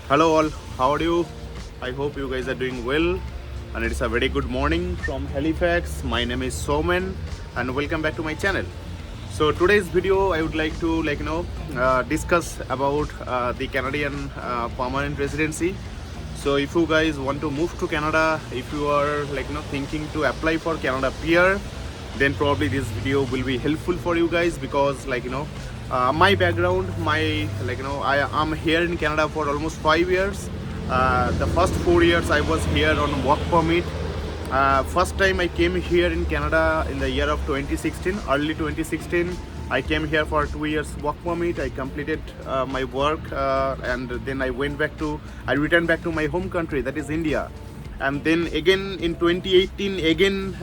Hello all, how are you? I hope you guys are doing well and it's a very good morning from Halifax. My name is Soman and welcome back to my channel. So today's video I would like to discuss about the Canadian permanent residency. So if you guys want to move to Canada, if you are thinking to apply for Canada PR, then probably this video will be helpful for you guys because my background, I am here in Canada for almost 5 years. The first 4 years I was here on work permit. First time I came here in Canada in the year of 2016, early 2016. I came here for 2 years work permit. I completed my work and then I returned back to my home country, that is India. And then again in 2018, again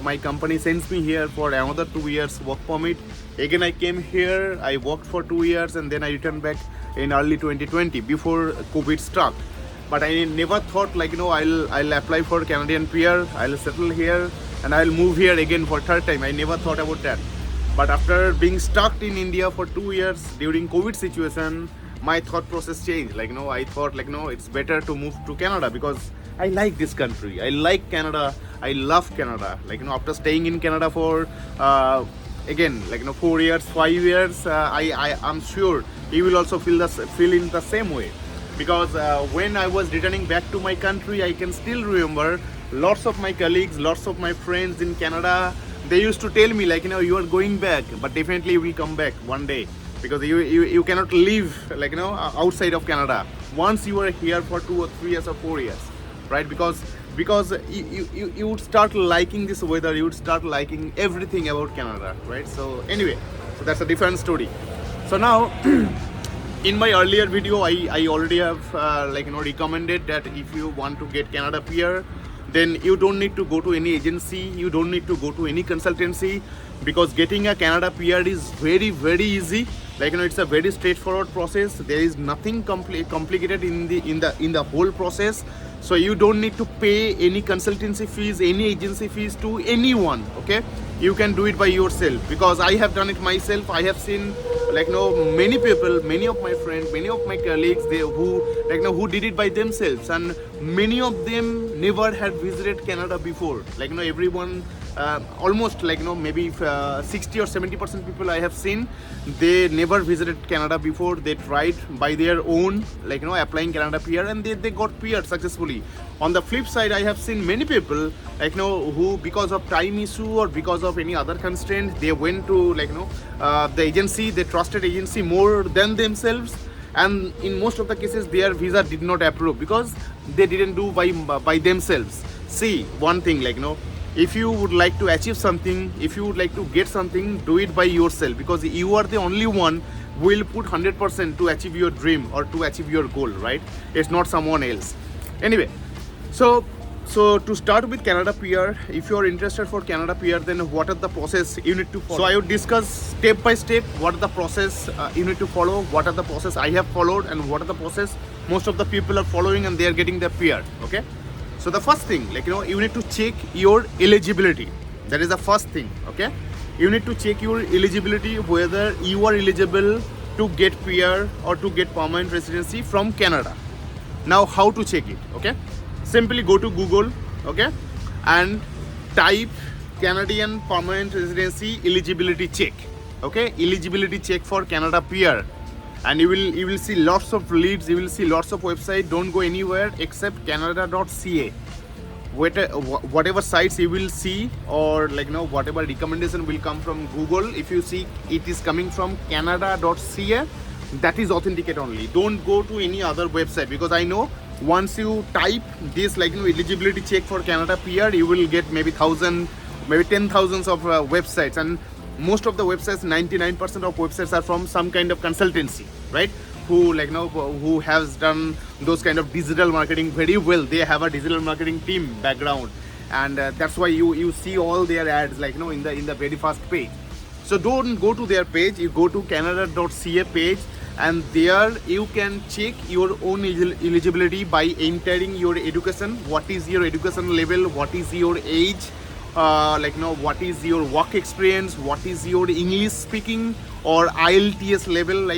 my company sends me here for another 2 years work permit. Again I came here, I worked for 2 years and then I returned back in early 2020 before COVID struck. But I never thought I'll apply for Canadian PR, I'll settle here and I'll move here again for third time. I never thought about that. But after being stuck in India for 2 years during COVID situation, my thought process changed. I thought it's better to move to Canada because I like this country. I like Canada. I love Canada. After staying in Canada for 4 years, 5 years, I am sure you will also feel in the same way. Because when I was returning back to my country, I can still remember lots of my colleagues, lots of my friends in Canada. They used to tell me you are going back, but definitely you will come back one day. Because you cannot live outside of Canada once you are here for 2 or 3 years or 4 years, right? Because you would start liking this weather, you would start liking everything about Canada, right? So anyway, so that's a different story. So now in my earlier video I already have recommended that if you want to get Canada PR, then you don't need to go to any agency, you don't need to go to any consultancy, because getting a Canada PR is very easy. It's a very straightforward process. There is nothing complicated in the whole process. So you don't need to pay any consultancy fees, any agency fees to anyone. Okay, you can do it by yourself, because I have done it myself. I have seen many people, many of my friends, many of my colleagues, who did it by themselves, and many of them never had visited Canada before. Everyone, almost maybe 60 or 70% people I have seen, they never visited Canada before. They tried by their own applying Canada PR and they got PR successfully. On the flip side, I have seen many people who, because of time issue or because of any other constraint, they went to the agency, they trusted agency more than themselves, and in most of the cases their visa did not approve because they didn't do by themselves. See, one thing, if you would like to achieve something, if you would like to get something, do it by yourself, because you are the only one who will put 100% to achieve your dream or to achieve your goal, right? It's not someone else. Anyway, so to start with Canada PR, if you are interested for Canada PR, then what are the process you need to follow? So I would discuss step by step what are the process you need to follow, what are the process I have followed, and what are the process most of the people are following and they are getting their PR. Okay. So the first thing, you need to check your eligibility. That is the first thing, okay? You need to check your eligibility, whether you are eligible to get PR or to get permanent residency from Canada. Now, how to check it, okay? Simply go to Google, okay? And type Canadian permanent residency eligibility check, okay? Eligibility check for Canada PR. And you will see lots of leads, you will see lots of websites. Don't go anywhere except canada.ca. Whatever sites you will see, or whatever recommendation will come from Google, if you see it is coming from canada.ca, that is authenticate only. Don't go to any other website, because I know once you type this eligibility check for Canada PR, you will get maybe 1,000, maybe 10,000s of websites, and most of the websites, 99% of websites are from some kind of consultancy, right? Who has done those kind of digital marketing very well. They have a digital marketing team background, and that's why you see all their ads in the very first page. So don't go to their page. You go to canada.ca page, and there you can check your own eligibility by entering your education. What is your education level? What is your age? What is your work experience, what is your English speaking or IELTS level,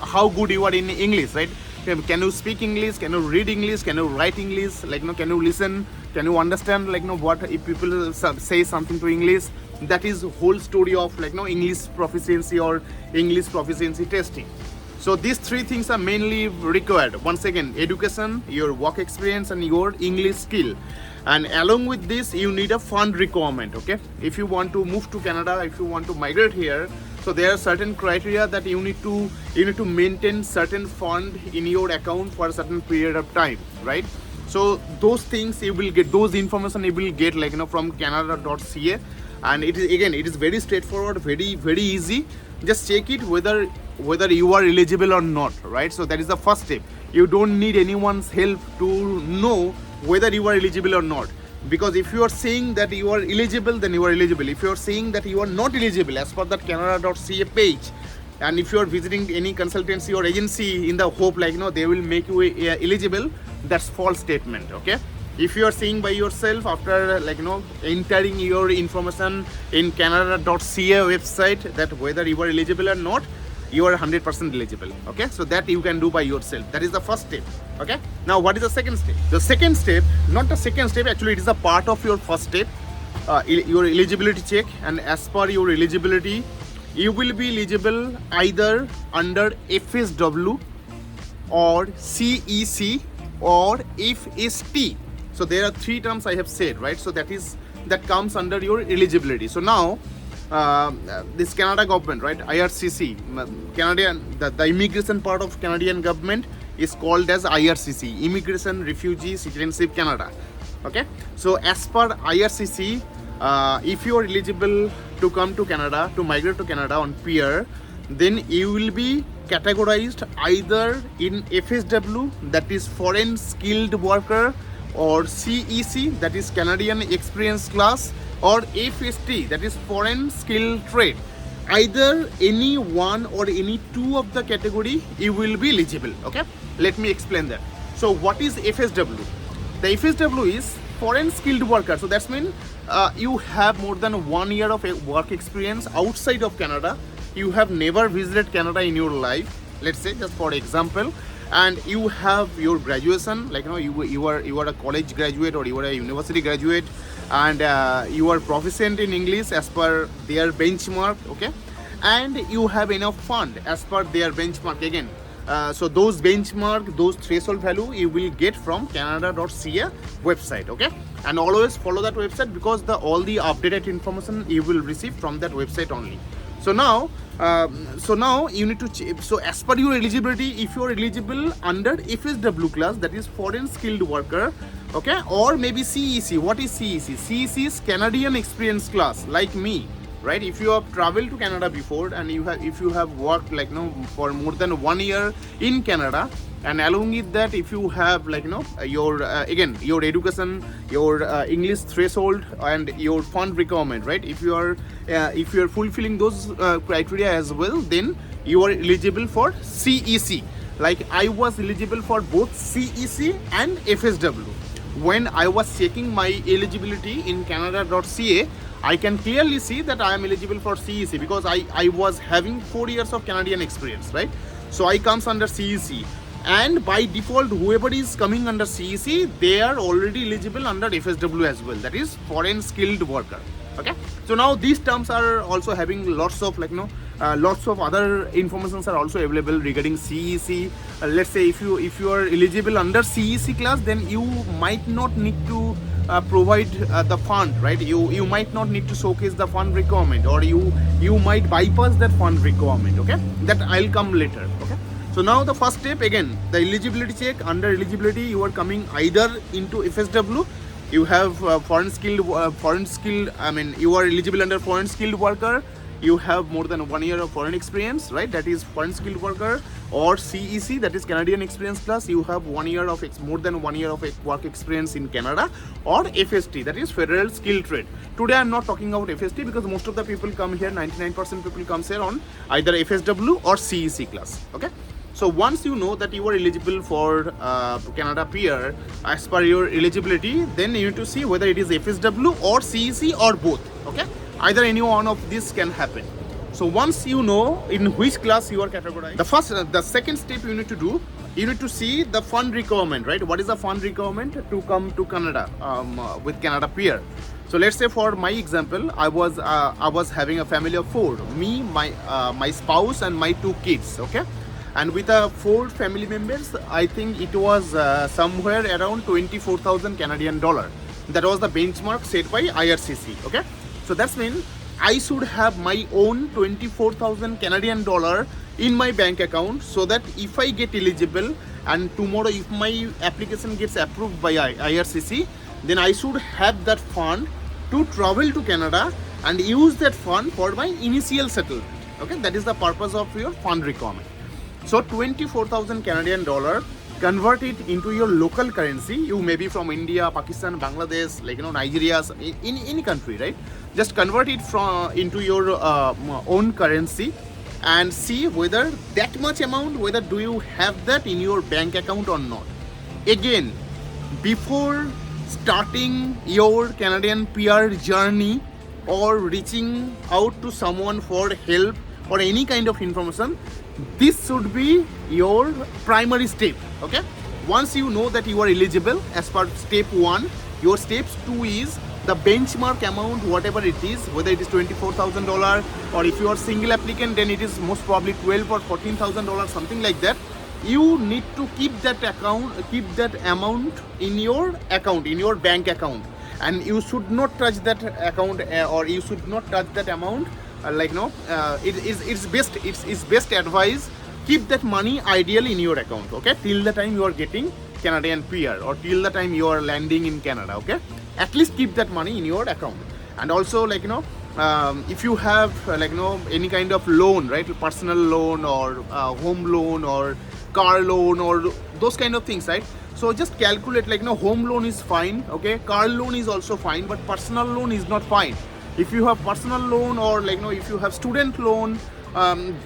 how good you are in English, right? Can you speak English? Can you read English? Can you write English? Like, can you listen? Can you understand, like, what if people say something to English? That is whole story of, like, English proficiency or English proficiency testing. So these three things are mainly required. Once again, education, your work experience, and your English skill. And along with this, you need a fund requirement. Okay, if you want to move to Canada, if you want to migrate here, so there are certain criteria that you need to maintain certain fund in your account for a certain period of time, right? So those things you will get, those information you will get, like, from Canada.ca, and it is very straightforward, very easy. Just check it whether you are eligible or not, right? So that is the first step. You don't need anyone's help to know whether you are eligible or not, because if you are saying that you are eligible, then you are eligible. If you are saying that you are not eligible as per that Canada.ca page, and if you are visiting any consultancy or agency in the hope, like, they will make you eligible, that's false statement. Okay, if you are seeing by yourself after, like, entering your information in Canada.ca website that whether you are eligible or not, you are 100% eligible. Okay, so that you can do by yourself. That is the first step. Okay, now what is the second step? The second step, not the second step, actually it is a part of your first step, your eligibility check. And as per your eligibility, you will be eligible either under FSW or CEC or FST. So there are three terms I have said, right? So that comes under your eligibility. So now this Canada government, right, IRCC, Canadian, the immigration part of Canadian government is called as IRCC, Immigration Refugee Citizenship Canada. Okay, so as per IRCC, if you are eligible to come to Canada, to migrate to Canada on PR, then you will be categorized either in FSW, that is foreign skilled worker, or CEC, that is Canadian experience class, or FST, that is foreign skilled trade. Either any one or any two of the category you will be eligible. Okay, let me explain that. So what is FSW? The FSW is foreign skilled worker. So that's mean you have more than 1 year of work experience outside of Canada. You have never visited Canada in your life, let's say, just for example, and you have your graduation, like, you are a college graduate or you are a university graduate, and you are proficient in English as per their benchmark. Okay, and you have enough fund as per their benchmark again. So those benchmark, those threshold value you will get from Canada.ca website. Okay, and always follow that website, because all the updated information you will receive from that website only. So now you need to so as per your eligibility, if you are eligible under FSW class, that is foreign skilled worker, okay, or maybe CEC. What is CEC? CEC is Canadian experience class, like me, right? If you have traveled to Canada before, and if you have worked, like, for more than 1 year in Canada, and along with that, if you have, like, your again, your education, your English threshold, and your fund requirement, right? If you are fulfilling those criteria as well, then you are eligible for CEC. Like, I was eligible for both CEC and FSW. When I was checking my eligibility in Canada.ca, I can clearly see that I am eligible for CEC, because I was having 4 years of Canadian experience, right? So I comes under CEC. And by default, whoever is coming under CEC, they are already eligible under FSW as well, that is foreign skilled worker. Okay, so now these terms are also having lots of, like, lots of other informations are also available regarding CEC. Let's say if you are eligible under CEC class, then you might not need to provide the fund, right? You might not need to showcase the fund requirement, or you might bypass that fund requirement. Okay, that I'll come later. Okay, so now the first step, again, the eligibility check. Under eligibility, you are coming either into FSW, you have foreign skilled, I mean, you are eligible under foreign skilled worker, you have more than 1 year of foreign experience, right? That is foreign skilled worker, or CEC, that is Canadian experience class, you have 1 year of more than 1 year of work experience in Canada, or FST, that is federal skilled trade. Today I'm not talking about FST, because most of the people come here, 99% people comes here on either FSW or CEC class. Okay, so once you know that you are eligible for Canada PR as per your eligibility, then you need to see whether it is FSW or CEC or both. Okay, either any one of these can happen. So once you know in which class you are categorized, the second step you need to do, you need to see the fund requirement, right? What is the fund requirement to come to Canada with Canada Peer? So let's say for my example, I was having a family of 4, me, my spouse, and my 2 kids. Okay, and with 4 family members, I think it was somewhere around 24,000 Canadian dollar. That was the benchmark set by IRCC. Okay, so that's mean I should have my own 24,000 Canadian dollar in my bank account, so that if I get eligible and tomorrow if my application gets approved by IRCC, then I should have that fund to travel to Canada and use that fund for my initial settlement. Okay, that is the purpose of your fund requirement. So 24,000 Canadian dollar, convert it into your local currency. You may be from India, Pakistan, Bangladesh, like Nigeria, in any country, right? Just convert it into your own currency and see whether that much amount, whether do you have that in your bank account or not. Again, before starting your Canadian PR journey or reaching out to someone for help or any kind of information, this should be your primary step. Okay, once you know that you are eligible as per step 1, your steps 2 is the benchmark amount, whatever it is, whether it is $24,000 or if you are single applicant, then it is most probably $12,000 or $14,000, something like that. You need to keep that amount in your account, in your bank account, and you should not touch that account or you should not touch that amount. It's best advice, keep that money ideally in your account. Okay, till the time you are getting Canadian PR or till the time you are landing in Canada. Okay, at least keep that money in your account. And also if you have any kind of loan, right, personal loan or home loan or car loan or those kind of things, right? So just calculate, home loan is fine, okay, car loan is also fine, but personal loan is not fine. If you have personal loan or if you have student loan,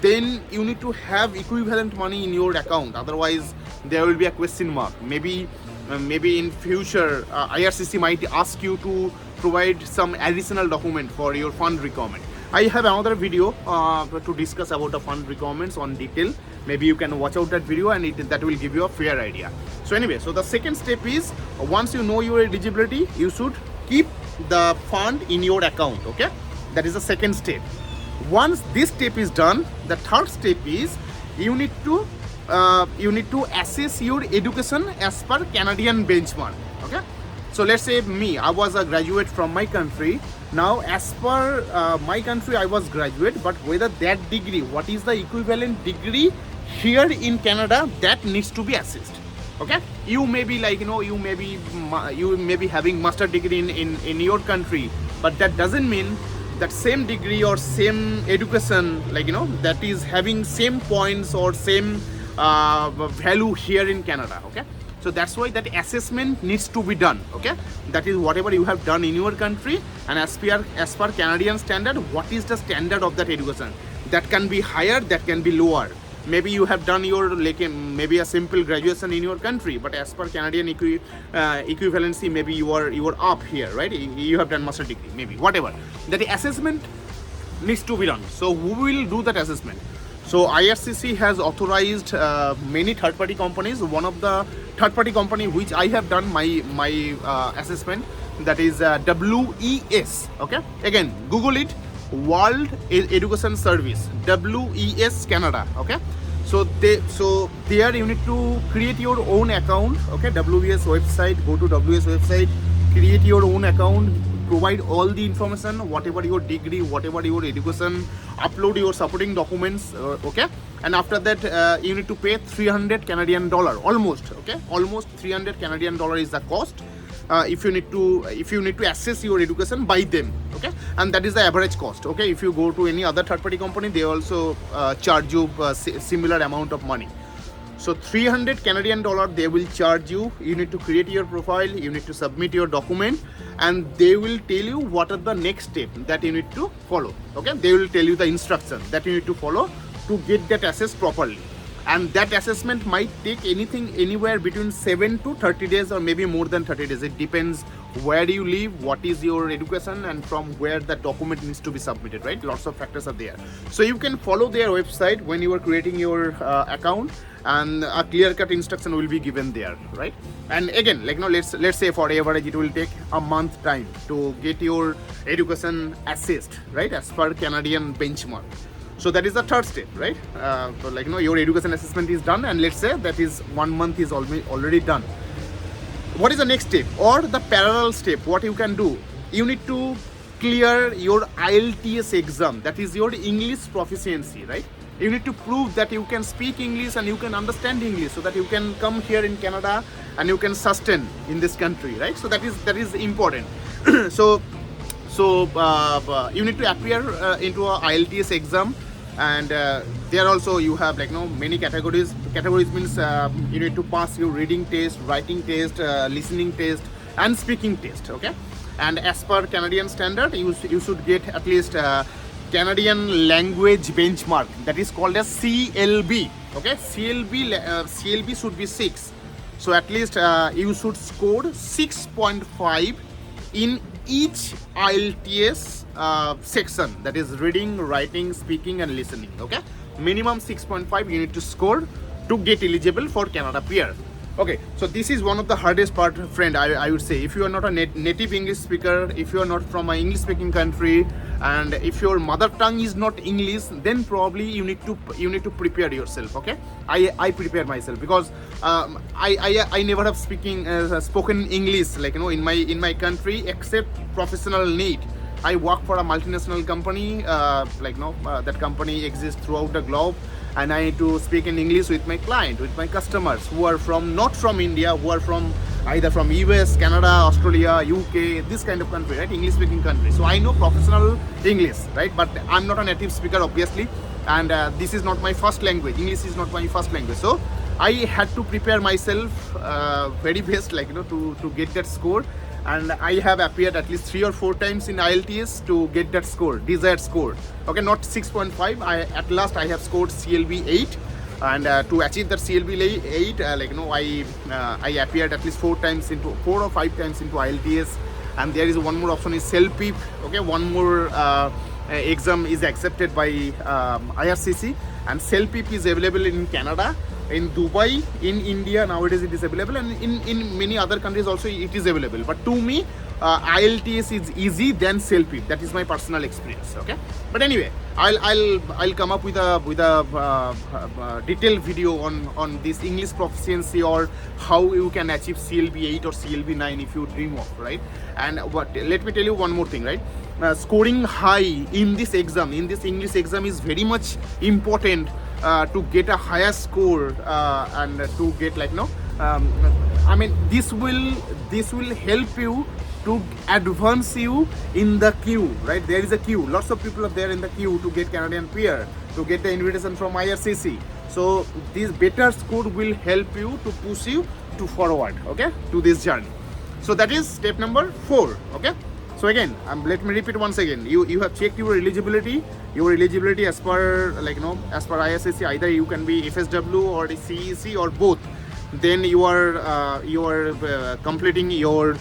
then you need to have equivalent money in your account. Otherwise, there will be a question mark. Maybe in future, IRCC might ask you to provide some additional document for your fund requirement. I have another video to discuss about the fund requirements on detail. Maybe you can watch out that video and that will give you a fair idea. So anyway, so the second step is, once you know your eligibility, you should keep the fund in your account. Okay, that is the second step. Once this step is done, the third step is you need to assess your education as per Canadian benchmark. Okay, so let's say me, I was a graduate from my country. Now as per my country, I was graduate, but whether that degree, what is the equivalent degree here in Canada, that needs to be assessed. Okay, you may be you may be having master degree in your country, but that doesn't mean that same degree or same education that is having same points or same value here in Canada. Okay, so that's why that assessment needs to be done. Okay, that is whatever you have done in your country, and as per Canadian standard, what is the standard of that education? That can be higher, that can be lower. Maybe you have done your maybe a simple graduation in your country, but as per Canadian equivalency, maybe you are up here, right? You have done master degree, maybe whatever. That assessment needs to be done. So who will do that assessment? So IRCC has authorized many third-party companies. One of the third-party company which I have done my assessment, that is WES. Okay, again Google it, World Education Service, WES Canada. Okay, so there you need to create your own account. Okay, WES website, go to WES website, create your own account, provide all the information, whatever your degree, whatever your education, upload your supporting documents. Okay, and after that you need to pay 300 Canadian dollar, almost. Okay, almost 300 Canadian dollar is the cost. If you need to assess your education by them. Okay, and that is the average cost. Okay, if you go to any other third-party company, they also charge you similar amount of money. So 300 Canadian dollar they will charge you. You need to create your profile, you need to submit your document, and they will tell you what are the next step that you need to follow. Okay, they will tell you the instruction that you need to follow to get that assessed properly. And that assessment might take anywhere between 7 to 30 days or maybe more than 30 days. It depends where do you live, what is your education, and from where the document needs to be submitted, right? Lots of factors are there. So you can follow their website when you are creating your account, and a clear-cut instruction will be given there, right? And again, like, let's say for average it will take a month time to get your education assessed, right, as per Canadian benchmark. So that is the third step, right? So like, your education assessment is done, and let's say that is 1 month is already done. What is the next step, or the parallel step? What you can do, you need to clear your IELTS exam, that is your English proficiency, right? You need to prove that you can speak English and you can understand English, so that you can come here in Canada and you can sustain in this country, right? So that is important. so you need to appear into a IELTS exam, and there also you have, like, many categories. Categories means you need to pass your reading test, writing test, listening test, and speaking test, okay? And as per Canadian standard, you should get at least Canadian language benchmark, that is called as CLB, okay? CLB should be 6. So at least you should score 6.5 in each IELTS section, that is reading, writing, speaking, and listening, okay? Minimum 6.5 you need to score to get eligible for Canada PR. Okay, so this is one of the hardest part, friend, I would say. If you are not a native English speaker, if you are not from an English speaking country, and if your mother tongue is not English, then probably you need to prepare yourself, okay? I prepare myself, because I never have spoken English, like, in my country, except professional need. I work for a multinational company, that company exists throughout the globe, and I need to speak in English with my client, with my customers who are not from India, who are from either from US, Canada, Australia, UK, this kind of country, right? English speaking country. So I know professional English, right? But I'm not a native speaker, obviously, and this is not my first language. English is not my first language. So I had to prepare myself very best, like, to get that score. And I have appeared at least 3 or 4 times in IELTS to get that score, desired score. Okay, not 6.5. At last I have scored CLB 8, and to achieve that CLB 8, I appeared at least 4 or 5 times into IELTS, and there is one more option is CELPIP. Okay, one more exam is accepted by IRCC, and CELPIP is available in Canada, in Dubai, in India nowadays it is available, and in many other countries also it is available. But to me, IELTS is easy than CELPIP. That is my personal experience. Okay, but anyway, I'll come up with a detailed video on this English proficiency, or how you can achieve CLB 8 or CLB 9 if you dream of, right? And let me tell you one more thing, right? Scoring high in this exam, in this English exam, is very much important to get a higher score, and to get, like, this will help you to advance you in the queue, right? There is a queue. Lots of people are there in the queue to get Canadian PR, to get the invitation from IRCC. So this better score will help you to push you to forward, okay, to this journey. So that is step number 4, okay? So again, let me repeat once again. You have checked your eligibility. Your eligibility as per, as per IRCC, either you can be FSW or the CEC or both. Then you are completing your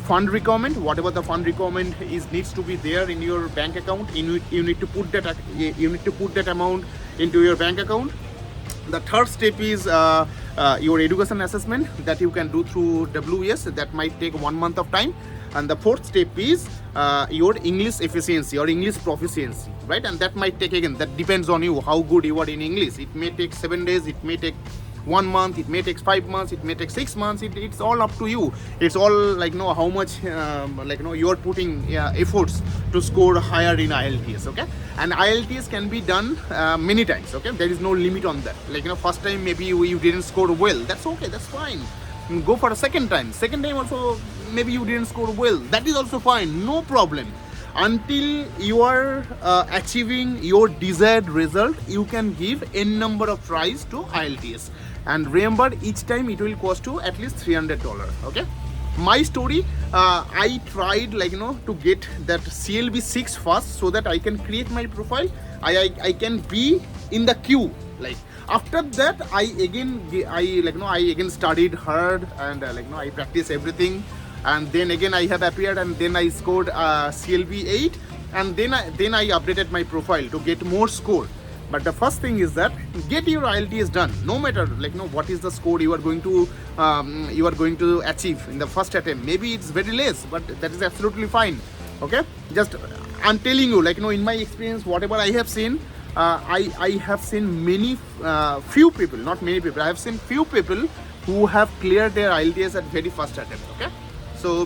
fund requirement. Whatever the fund requirement needs to be there in your bank account. You need to put that amount into your bank account. The third step is your education assessment that you can do through WES. That might take 1 month of time. And the fourth step is your English efficiency or English proficiency, right? And that might take, again, that depends on you, how good you are in English. It may take 7 days, it may take 1 month, it may take 5 months, it may take 6 months. It's all up to you. It's all how much you're putting efforts to score higher in IELTS, okay? And IELTS can be done many times, okay? There is no limit on that. First time maybe you didn't score well. That's okay, that's fine. Go for a second time. Second time also maybe you didn't score well. That is also fine, no problem. Until you are achieving your desired result, you can give n number of tries to IELTS. And remember, each time it will cost you at least $300. Okay. My story, I tried to get that CLB 6 first, so that I can create my profile. I can be in the queue. After that, I again studied hard, and I practice everything. and then again I have appeared, and then I scored CLB 8, and then I updated my profile to get more score. But the first thing is that get your IELTS done, no matter what is the score you are going to achieve in the first attempt. Maybe it's very less, but that is absolutely fine. Okay, just I'm telling you, in my experience, whatever I have seen, I have seen few people, not many people. I have seen few people who have cleared their IELTS at very first attempt. Okay, so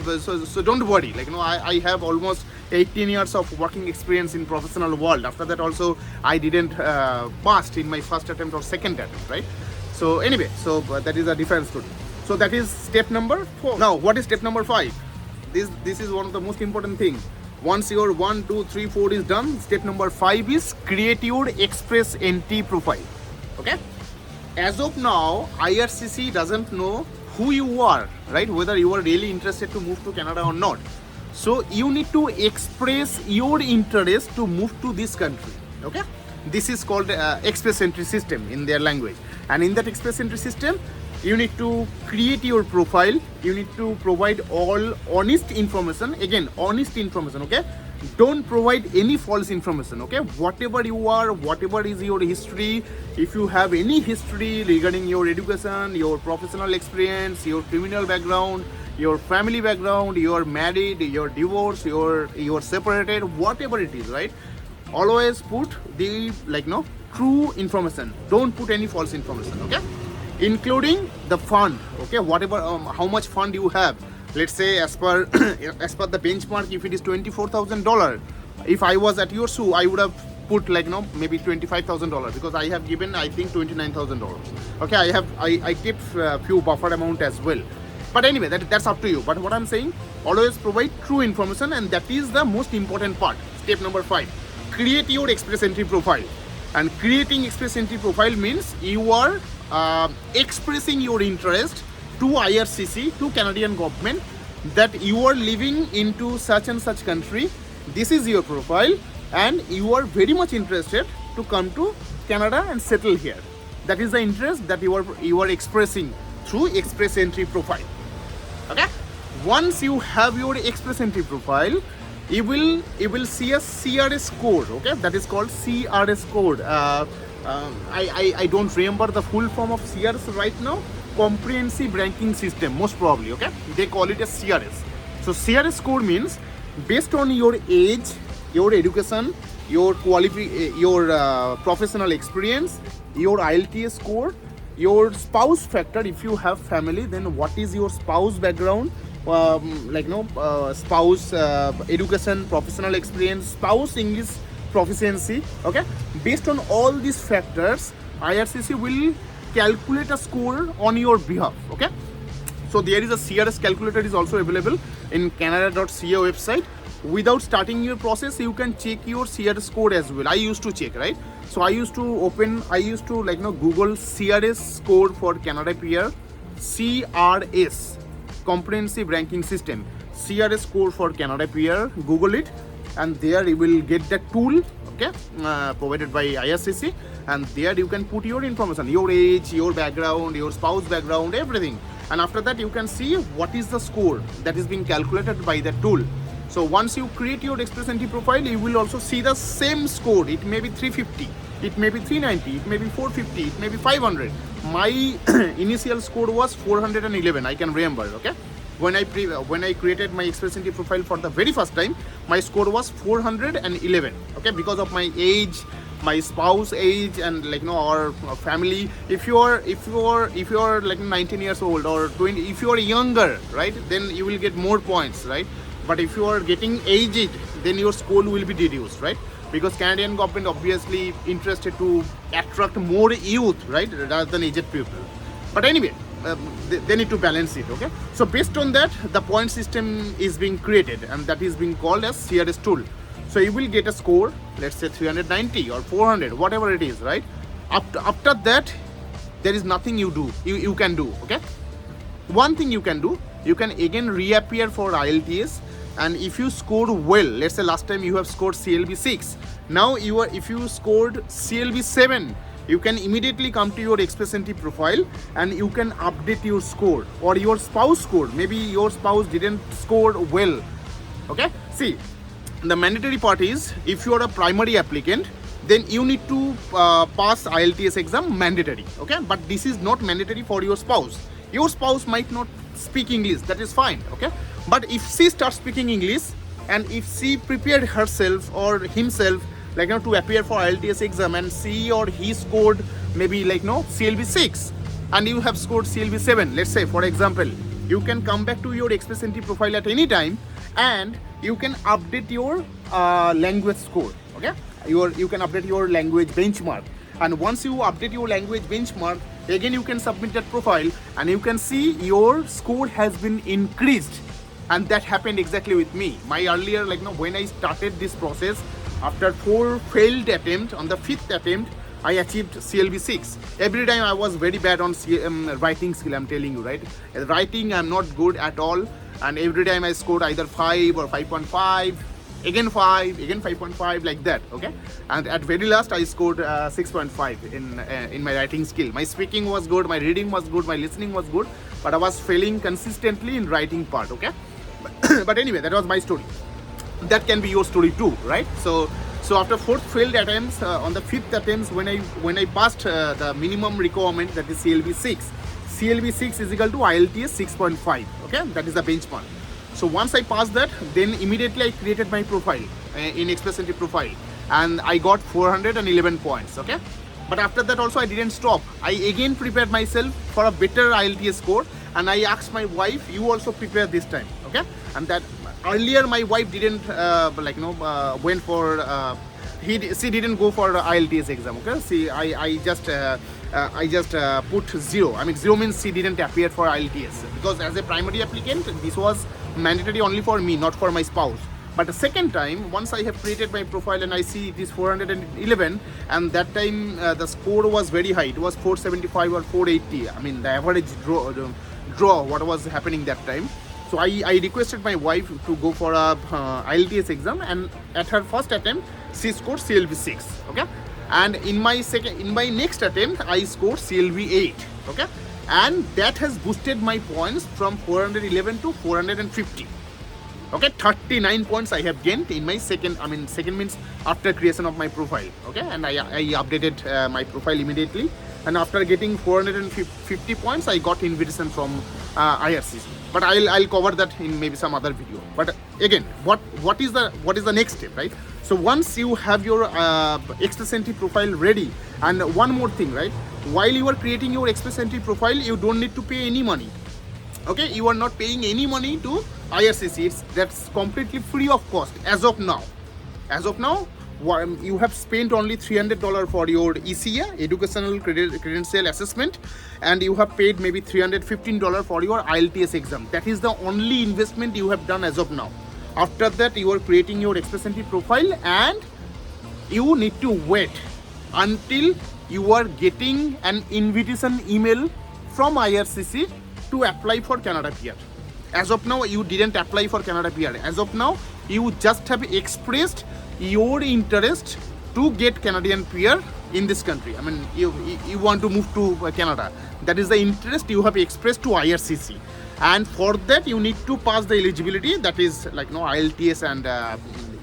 don't worry. I have almost 18 years of working experience in professional world. After that also I didn't passed in my first attempt or second attempt, right? So anyway, that is a different story. So that is step number 4. Now what is step number 5? This is one of the most important thing. Once your 1, 2, 3, 4 is done, step number 5 is create your express entry profile. Okay, as of now IRCC doesn't know who you are, right? Whether you are really interested to move to Canada or not. So you need to express your interest to move to this country. Okay, this is called express entry system in their language. And in that express entry system, you need to create your profile. You need to provide all honest information. Again, honest information. Okay, don't provide any false information. Okay, whatever you are, whatever is your history, if you have any history regarding your education, your professional experience, your criminal background, your family background, you're married, you're divorced, you're separated, whatever it is, right? Always put the true information. Don't put any false information. Okay, including the fund. Okay, whatever how much fund you have. Let's say as per the benchmark, if it is $24,000, if I was at your shoe, I would have put maybe $25,000, because I have given I think $29,000. Okay, I keep few buffer amount as well. But anyway, that's up to you. But what I'm saying, always provide true information, and that is the most important part. Step number 5, create your express entry profile. And creating express entry profile means you are expressing your interest to IRCC, to Canadian government, that you are living into such and such country. This is your profile, and you are very much interested to come to Canada and settle here. That is the interest that you are expressing through express entry profile. Okay, once you have your express entry profile, you will see a CRS code. Okay, that is called CRS code. I don't remember the full form of CRS right now. Comprehensive ranking system, most probably. Okay, they call it as CRS. So CRS code means based on your age, your education, your professional experience, your IELTS score, your spouse factor. If you have family, then what is your spouse background, spouse education, professional experience, spouse English proficiency. Okay, based on all these factors, IRCC will calculate a score on your behalf. Okay, so there is a CRS calculator is also available in canada.ca website. Without starting your process, you can check your CRS code as well. I used to check, right? So I used to Google CRS score for Canada PR, CRS, comprehensive ranking system, CRS score for Canada PR. Google it, and there you will get the tool, okay, provided by IRCC, and there you can put your information, your age, your background, your spouse background, everything. And after that, you can see what is the score that is being calculated by that tool. So once you create your express entry profile, you will also see the same score. It may be 350, it may be 390, it may be 450, it may be 500. My initial score was 411, I can remember. Okay, when I created my express entry profile for the very first time, my score was 411. Okay, because of my age, my spouse age, and our family. If you are 19 years old or 20, if you are younger, right, then you will get more points, right? But if you are getting aged, then your score will be reduced, right? Because Canadian government obviously interested to attract more youth, right, rather than aged people. But anyway, they need to balance it. Okay, so based on that, the point system is being created, and that is being called as CRS tool. So you will get a score, let's say 390 or 400, whatever it is, right? After that, there is nothing you can do. Okay, one thing you can do, you can again reappear for IELTS. And if you scored well, let's say last time you have scored CLB 6, now if you scored CLB 7, you can immediately come to your Express Entry profile and you can update your score, or your spouse scored. Maybe your spouse didn't score well. Okay, see, the mandatory part is, if you are a primary applicant, then you need to pass IELTS exam mandatory. Okay, but this is not mandatory for your spouse. Your spouse might not speak English, that is fine. Okay, but if she starts speaking English, and if she prepared herself or himself, like, you know, to appear for IELTS exam, and she or he scored maybe, like, no, CLB 6 and you have scored CLB 7, let's say, for example, you can come back to your Express Entry profile at any time and you can update your language score. Okay, you can update your language benchmark, and once you update your language benchmark, again you can submit that profile and you can see your score has been increased. And that happened exactly with me. My earlier, like, you know, when I started this process, after 4 failed attempts, on the 5th attempt I achieved CLB 6. Every time I was very bad on writing skill, I'm telling you, right? Writing, I'm not good at all, and every time I scored either 5 or 5.5, again 5, again 5.5, like that. Okay, and at very last I scored 6.5 in my writing skill. My speaking was good, my reading was good, my listening was good, but I was failing consistently in writing part. Okay, but anyway, that was my story. That can be your story too, right? So after 4 failed attempts, on the 5th attempts, when I passed the minimum requirement, that is CLB 6. CLB 6 is equal to IELTS 6.5. Okay, that is the benchmark. So once I passed that, then immediately I created my profile in Express Entry profile, and I got 411 points. Okay, but after that also I didn't stop. I again prepared myself for a better IELTS score, and I asked my wife, you also prepare this time. Okay, and that earlier my wife didn't went for she didn't go for IELTS exam. Okay, see, I just put 0. I mean, 0 means she didn't appear for IELTS, because as a primary applicant this was mandatory only for me, not for my spouse. But the second time, once I have created my profile and I see it is 411, and that time the score was very high, it was 475 or 480. I mean, the average draw what was happening that time. So I requested my wife to go for a IELTS exam, and at her first attempt she scored CLB 6. Okay, and in my next attempt I scored CLB 8. Okay, and that has boosted my points from 411 to 450. Okay, 39 points I have gained in my second. I mean, second means after creation of my profile. Okay, and I updated my profile immediately, and after getting 450 points I got invitation from IRCC. But I'll cover that in maybe some other video. But again, what is the next step, right? So once you have your Express Entry profile ready, and one more thing, right? While you are creating your Express Entry profile, you don't need to pay any money. Okay, you are not paying any money to IRCC. That's completely free of cost as of now. As of now, you have spent only $300 for your ECA, educational credential assessment, and you have paid maybe $315 for your IELTS exam. That is the only investment you have done as of now. After that, you are creating your Express Entry profile, and you need to wait until you are getting an invitation email from IRCC to apply for Canada PR. As of now, you didn't apply for Canada PR. As of now, you just have expressed your interest to get Canadian PR in this country. I mean, you want to move to Canada. That is the interest you have expressed to IRCC, and for that you need to pass the eligibility, that is like IELTS and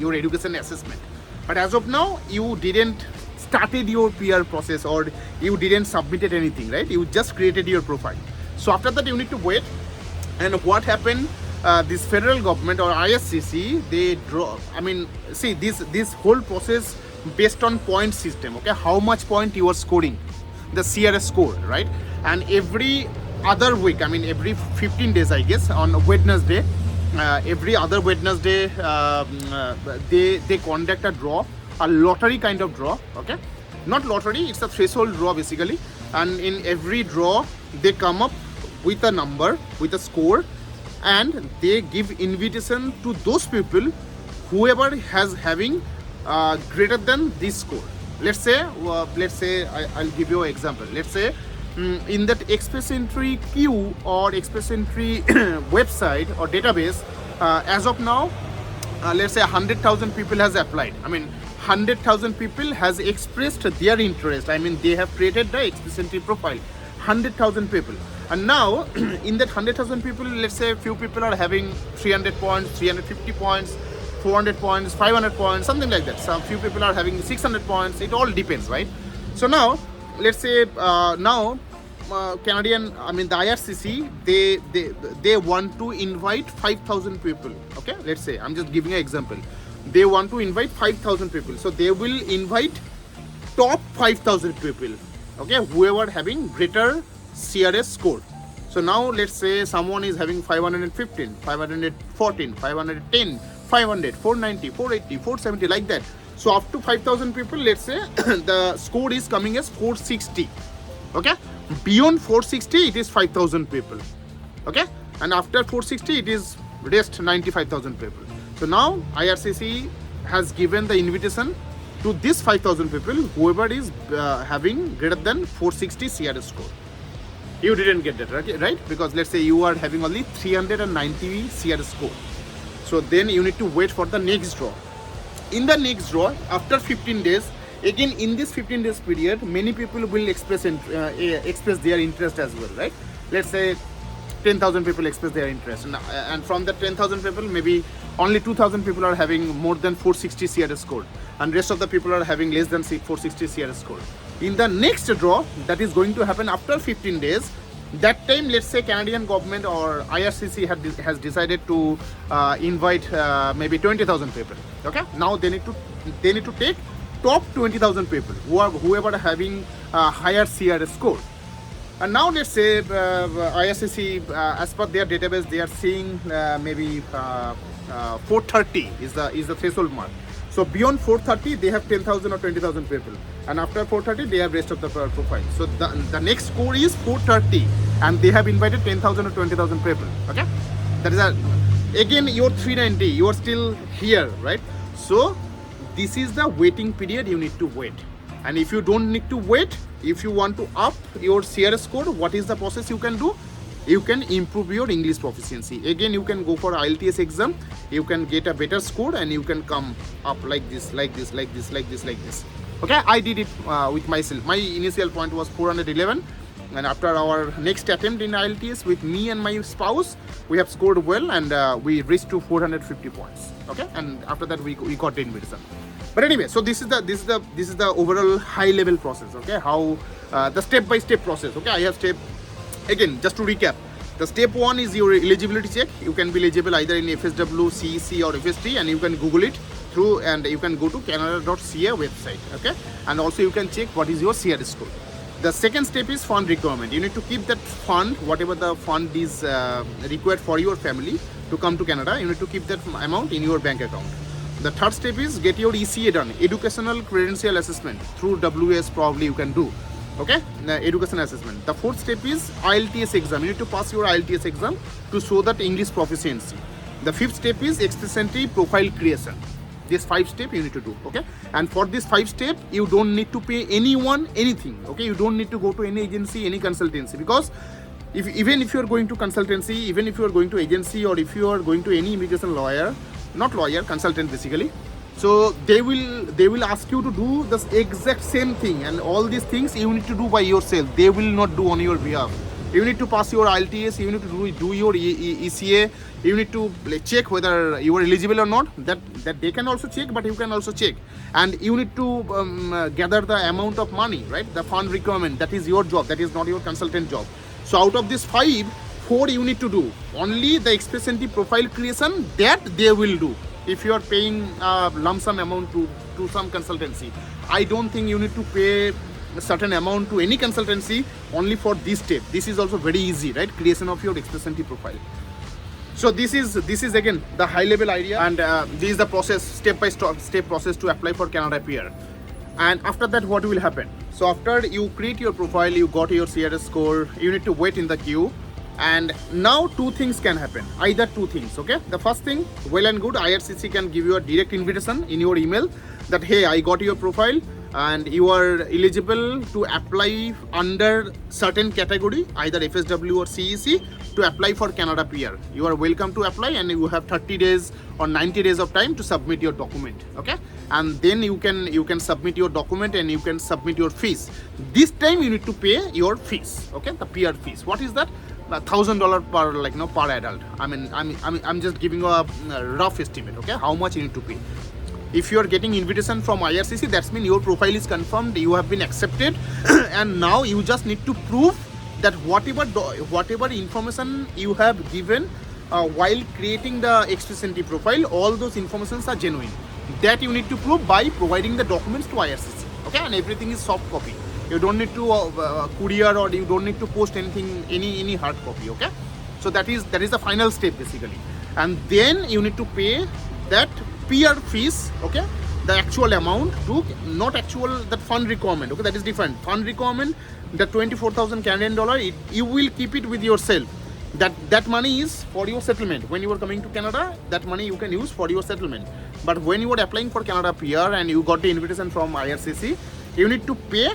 your education assessment. But as of now, you didn't started your PR process, or you didn't submitted anything, right? You just created your profile. So after that, you need to wait. And what happened? This federal government or IRCC, they draw. I mean, see, this whole process based on point system. Okay, how much point you are scoring, the CRS score, right? And every other week, I mean every 15 days, I guess, on Wednesday, every other Wednesday, they conduct a draw, a lottery kind of draw. Okay, not lottery, it's a threshold draw basically. And in every draw, they come up with a number, with a score, and they give invitation to those people whoever has having greater than this score. Let's say I'll give you an example. Let's say in that Express Entry queue or Express Entry website or database, as of now, let's say 100,000 people has applied. I mean, 100,000 people has expressed their interest. I mean, they have created the express profile. 100,000 people. And now, in that 100,000 people, let's say a few people are having 300 points, 350 points, 400 points, 500 points, something like that. Some few people are having 600 points. It all depends, right? So now, let's say Canadian, I mean the IRCC, they want to invite 5,000 people. Okay, let's say I'm just giving an example. They want to invite 5,000 people, so they will invite top 5,000 people. Okay, whoever having greater CRS score. So now let's say someone is having 515, 514, 510, 500, 490, 480, 470, like that. So up to 5,000 people, let's say the score is coming as 460. Okay, beyond 460 it is 5,000 people. Okay, and after 460 it is rest 95,000 people. So now IRCC has given the invitation to this 5,000 people, whoever is having greater than 460 CRS score. You didn't get that, right? Because let's say you are having only 390 CRS score. So then you need to wait for the next draw. In the next draw, after 15 days, again in this 15 days period, many people will express their interest as well, right? Let's say 10,000 people express their interest, and from the 10,000 people, maybe only 2,000 people are having more than 460 CRS score, and rest of the people are having less than 460 CRS score. In the next draw, that is going to happen after 15 days, that time, let's say Canadian government or IRCC has decided to invite maybe 20,000 people. Okay, now they need to take top 20,000 people whoever are having higher CRS score. And now let's say IRCC, as per their database, they are seeing maybe 430 is the threshold mark. So beyond 430, they have 10,000 or 20,000 people, and after 430, they have rest of the profile. So the next score is 430, and they have invited 10,000 or 20,000 people. Okay, that is again your 390. You are still here, right? So this is the waiting period you need to wait. And if you don't need to wait, if you want to up your CRS score, what is the process you can do? You can improve your English proficiency. Again, you can go for IELTS exam. You can get a better score, and you can come up like this, like this, like this, like this, like this. Okay, I did it with myself. My initial point was 411, and after our next attempt in IELTS with me and my spouse, we have scored well, and we reached to 450 points. Okay, and after that we got the invitation. But anyway, so this is the overall high level process. Okay, how the step by step process. Okay, I have step. Again, just to recap, the step 1 is your eligibility check. You can be eligible either in FSW, CEC or FST, and you can Google it through, and you can go to canada.ca website. Okay, and also you can check what is your CRS score. The second step is fund requirement. You need to keep that fund, whatever the fund is required for your family to come to Canada. You need to keep that amount in your bank account. The third step is get your ECA done, educational credential assessment, through WS probably you can do. Okay, education assessment. The fourth step is IELTS exam. You need to pass your IELTS exam to show that English proficiency. The fifth step is express profile creation. This 5 steps you need to do. Okay, and for this 5 steps, you don't need to pay anyone anything. Okay, you don't need to go to any agency, any consultancy, because even if you are going to consultancy, even if you are going to agency, or if you are going to any immigration lawyer, not lawyer, consultant basically. So they will ask you to do the exact same thing, and all these things you need to do by yourself. They will not do on your behalf. You need to pass your IELTS. You need to do your ECA. You need to check whether you are eligible or not. That they can also check, but you can also check. And you need to gather the amount of money, right? The fund requirement. That is your job. That is not your consultant job. So out of this 5, 4 you need to do. Only the express entry profile creation, that they will do. If you are paying a lump sum amount to some consultancy, I don't think you need to pay a certain amount to any consultancy only for this step. This is also very easy, right? Creation of your express entry profile. So this is again the high level idea, and this is the process, step by step process to apply for Canada PR. And after that, what will happen? So after you create your profile, you got your CRS score, you need to wait in the queue. And now 2 things can happen, either 2 things. Okay, the first thing, well and good, IRCC can give you a direct invitation in your email that, hey, I got your profile and you are eligible to apply under certain category, either FSW or CEC, to apply for Canada PR. You are welcome to apply, and you have 30 days or 90 days of time to submit your document. Okay, and then you can submit your document and you can submit your fees. This time you need to pay your fees, okay, the PR fees. What is that? $1,000 per, like, per adult. I'm just giving a rough estimate, okay, how much you need to pay. If you are getting invitation from IRCC, that means your profile is confirmed, you have been accepted, and now you just need to prove that whatever information you have given while creating the Express Entry profile, all those informations are genuine. That you need to prove by providing the documents to IRCC, okay, and everything is soft copy. You don't need to courier, or you don't need to post anything, any hard copy, okay. So that is the final step basically, and then you need to pay that PR fees, okay, the actual amount to, not actual, that fund requirement, okay, that is different. Fund requirement, the 24,000 Canadian dollar, you will keep it with yourself. That money is for your settlement. When you are coming to Canada, that money you can use for your settlement. But when you are applying for Canada PR and you got the invitation from IRCC, you need to pay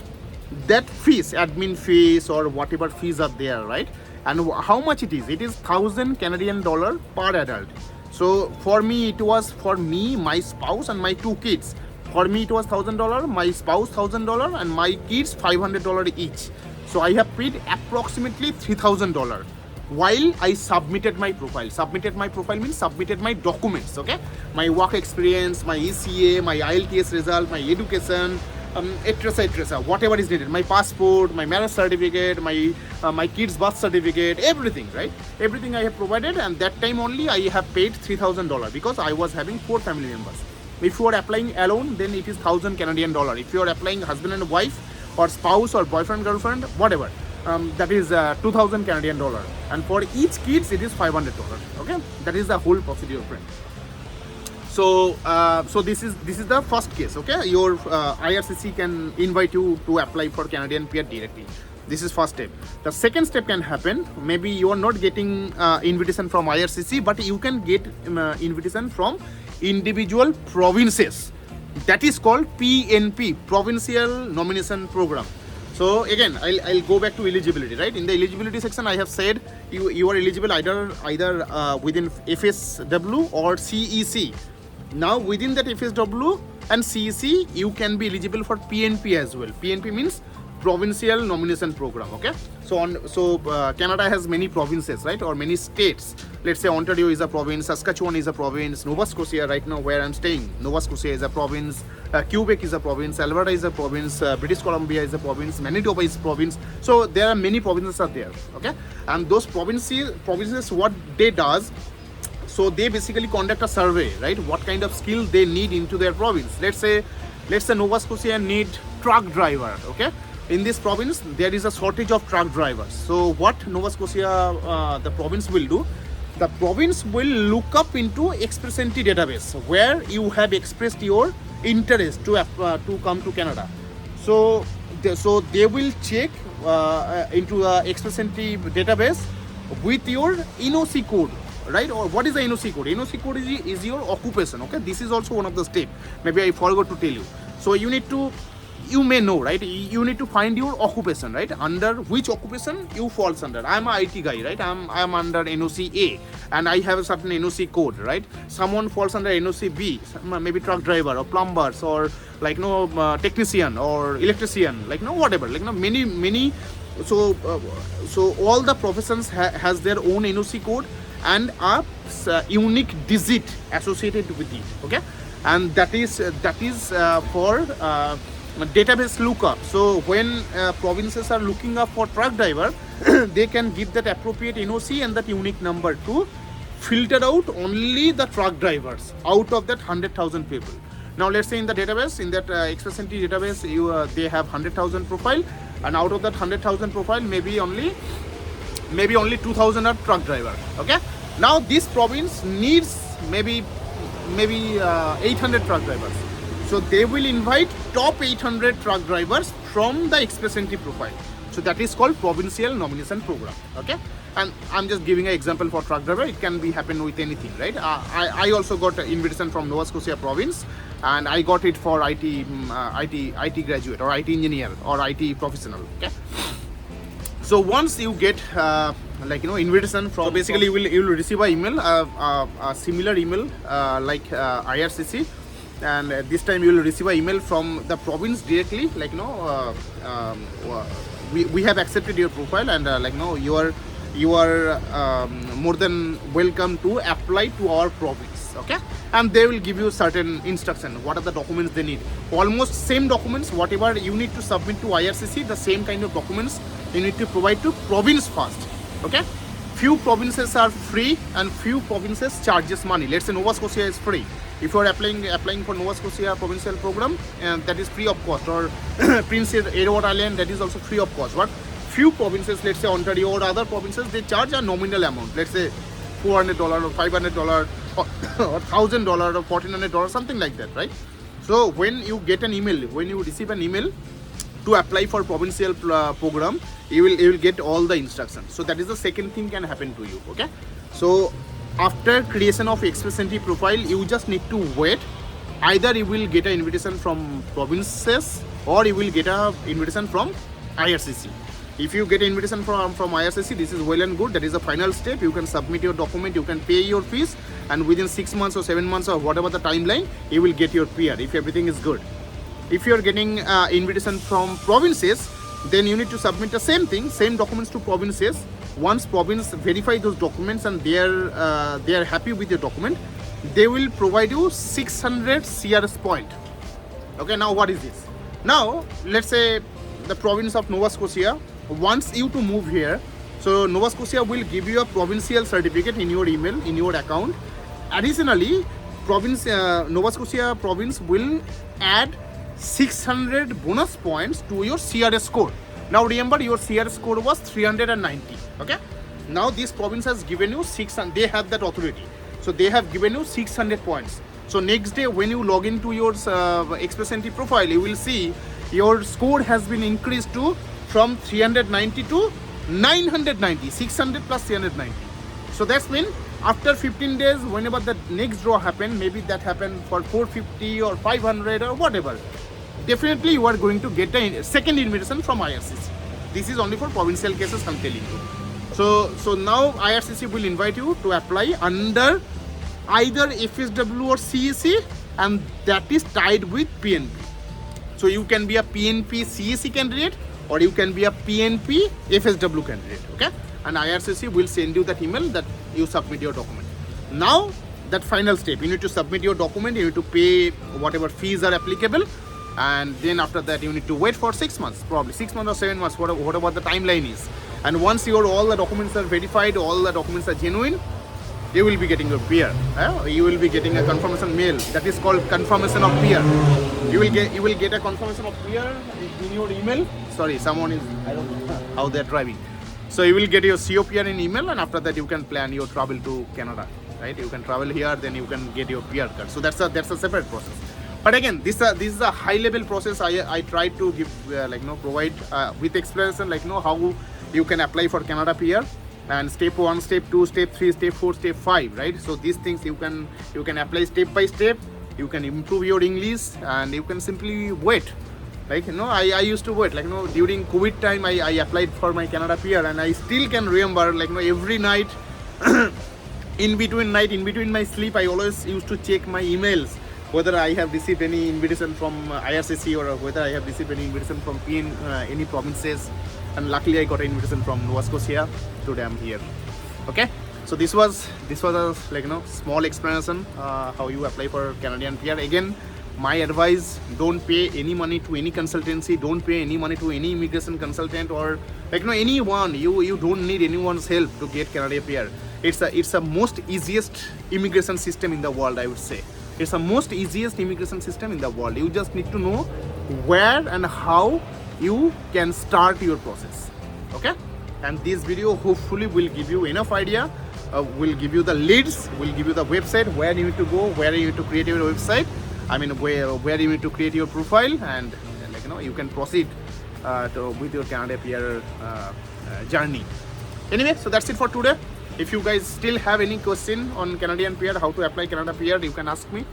that fees, admin fees or whatever fees are there, right? And how much it is? It is 1,000 Canadian dollar per adult. So for me, it was, for me, my spouse and my 2 kids. For me, it was $1,000, my spouse $1,000, and my kids $500 each. So I have paid approximately $3,000 while I submitted my profile. Submitted my profile means submitted my documents, okay? My work experience, my ECA, my IELTS result, my education, etc., whatever is needed, my passport, my marriage certificate, my kids' birth certificate, everything, right? Everything I have provided, and that time only I have paid $3,000 because I was having 4 family members. If you are applying alone, then it is 1,000 Canadian dollar. If you are applying husband and wife, or spouse, or boyfriend, girlfriend, whatever, that is 2,000 Canadian dollar. And for each kids, it is $500. Okay, that is the whole procedure, friend. So this is the first case. Okay, your IRCC can invite you to apply for Canadian PR directly. This is first step. The second step can happen. Maybe you are not getting invitation from IRCC, but you can get invitation from individual provinces. That is called PNP, Provincial Nomination Program. So again, I'll go back to eligibility, right? In the eligibility section, I have said you are eligible either within FSW or CEC. Now within that FSW and CEC, you can be eligible for PNP as well. PNP means Provincial Nomination Program. Okay, so Canada has many provinces, right, or many states. Let's say Ontario is a province, Saskatchewan is a province, Nova Scotia, right now where I'm staying, Nova Scotia is a province, Quebec is a province, Alberta is a province, British Columbia is a province, Manitoba is a province. So there are many provinces are there. Okay, and those provinces what they does, so they basically conduct a survey, right? What kind of skill they need into their province. Let's say Nova Scotia need truck driver. Okay, in this province there is a shortage of truck drivers. So what Nova Scotia, the province will do, the province will look up into Express Entry database where you have expressed your interest to come to Canada. So they will check into the Express Entry database with your NOC code, right? Or what is the NOC code? NOC code is your occupation. Okay, this is also one of the steps. Maybe I forgot to tell you. So you may know, right? You need to find your occupation, right? Under which occupation you falls under. I'm an IT guy, right? I'm under NOC A, and I have a certain NOC code, right? Someone falls under NOC B, maybe truck driver or plumbers or technician or electrician, whatever, many. So all the professions has their own NOC code and a unique digit associated with it. Okay, and that is for database lookup. So when provinces are looking up for truck driver, they can give that appropriate NOC and that unique number to filter out only the truck drivers out of that 100,000 people. Now let's say in the database, in that Express Entry database, they have 100,000 profile, and out of that 100,000 profile, maybe only 2,000 are truck driver. Okay. Now this province needs maybe 800 truck drivers. So they will invite top 800 truck drivers from the Express Entry profile. So that is called Provincial Nomination Program. Okay, and I'm just giving an example for truck driver. It can be happen with anything, right? I also got an invitation from Nova Scotia province, and I got it for IT graduate or IT engineer or IT professional. Okay. So once you get invitation from, so basically you will receive an email, a similar email like IRCC. and this time you will receive an email from the province directly, like we have accepted your profile, and you are more than welcome to apply to our province. Okay, and they will give you certain instruction what are the documents they need. Almost same documents whatever you need to submit to IRCC, the same kind of documents you need to provide to province first. Okay, few provinces are free and few provinces charges money. Let's say Nova Scotia is free. If you are applying for Nova Scotia provincial program, that is free of cost, or Prince Edward Island, that is also free of cost. But few provinces, let's say Ontario or other provinces, they charge a nominal amount. Let's say $400 or $500 or $1,000 or $1,400, something like that, right? So when you get an email, when you receive an email to apply for provincial program, you will get all the instructions. So that is the second thing can happen to you. Okay, so after creation of Express Entry profile, you just need to wait. Either you will get an invitation from provinces or you will get an invitation from IRCC. If you get an invitation from IRCC, this is well and good. That is the final step. You can submit your document, you can pay your fees, and within 6 months or 7 months or whatever the timeline, you will get your PR if everything is good. If you are getting invitation from provinces, then you need to submit the same thing, same documents to provinces. Once province verify those documents and they are happy with your document, they will provide you 600 CRS point. Okay, now what is this? Now let's say the province of Nova Scotia wants you to move here, so Nova Scotia will give you a provincial certificate in your email, in your account. Additionally, Nova Scotia province will add 600 bonus points to your CRS score. Now remember, your CRS score was 390. Okay, now this province has given you 600. They have that authority, so they have given you 600 points. So next day when you log into your Express Entry profile, you will see your score has been increased to from 390 to 990. 600 plus 390. So that's mean after 15 days, whenever the next draw happen, maybe that happened for 450 or 500 or whatever, definitely you are going to get a second invitation from IRCC. This is only for provincial cases, I'm telling you. So now IRCC will invite you to apply under either FSW or CEC, and that is tied with PNP. So you can be a PNP CEC candidate or you can be a PNP FSW candidate. Okay, and IRCC will send you that email that you submit your document. Now that final step, you need to submit your document, you need to pay whatever fees are applicable, and then after that you need to wait for 6 months, probably 6 months or 7 months, whatever the timeline is. And once all the documents are verified, all the documents are genuine, you will be getting your PR. You will be getting a confirmation mail that is called confirmation of PR. You will get a confirmation of PR in your email. Sorry, someone is, I don't know how they're driving. So you will get your COPR in email, and after that you can plan your travel to Canada. Right? You can travel here, then you can get your PR card. So that's a separate process. But again, this is a high level process. I try to give provide with explanation how you can apply for Canada PR, and step 1, step 2, step 3, step 4, step 5, right? So these things you can apply step by step. You can improve your English, and you can simply wait. I used to wait. During COVID time, I applied for my Canada PR, and I still can remember every night, in between my sleep, I always used to check my emails, whether I have received any invitation from IRCC or whether I have received any invitation from any provinces. And luckily I got an invitation from Nova Scotia. Today I'm here. Okay, so this was a small explanation how you apply for Canadian PR. Again, my advice: don't pay any money to any consultancy, don't pay any money to any immigration consultant or anyone. You don't need anyone's help to get Canadian PR. It's the most easiest immigration system in the world, I would say. It's the most easiest immigration system in the world. You just need to know where and how you can start your process. Okay, and this video hopefully will give you enough idea, will give you the leads, will give you the website where you need to go, where you need to create your website, where you need to create your profile, and you can proceed with your Canada PR journey. Anyway, so that's it for today. If you guys still have any question on Canadian PR, how to apply Canada PR, you can ask me.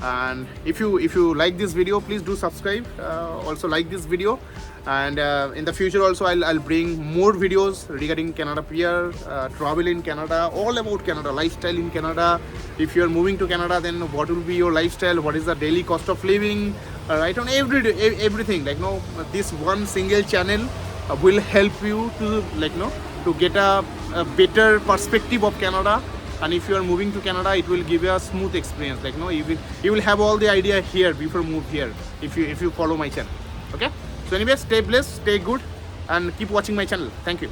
And if you like this video, please do subscribe. Also like this video, and in the future also I'll bring more videos regarding Canada PR, travel in Canada, all about Canada, lifestyle in Canada. If you're moving to Canada, then what will be your lifestyle, what is the daily cost of living, right? On everything, like no, this one single channel will help you to, like no, to get a better perspective of Canada. And if you are moving to Canada, it will give you a smooth experience, like no, you will have all the idea here before move here, if you follow my channel. Okay, so anyway, stay blessed, stay good, and keep watching my channel. Thank you.